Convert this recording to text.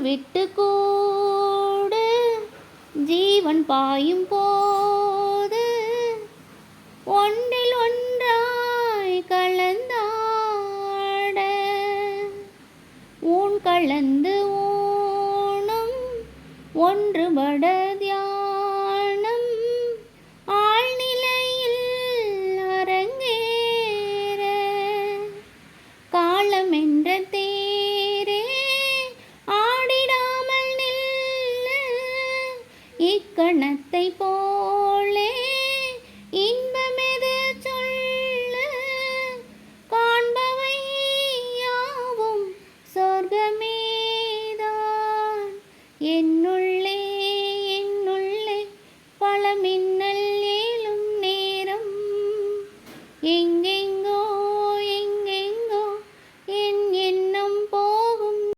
விட்டு கூடு ஜீவன் பாயும் போது ஒன்றில் ஒன்றாய் கலந்தாட ஊன் கலந்து ஊனும் ஒன்றுபட தியானம் ஆழ்நிலையில் அரங்கேற காலம் என்ற தேரே ஆடிடாமல் நில்ல இக்கணத்தை போ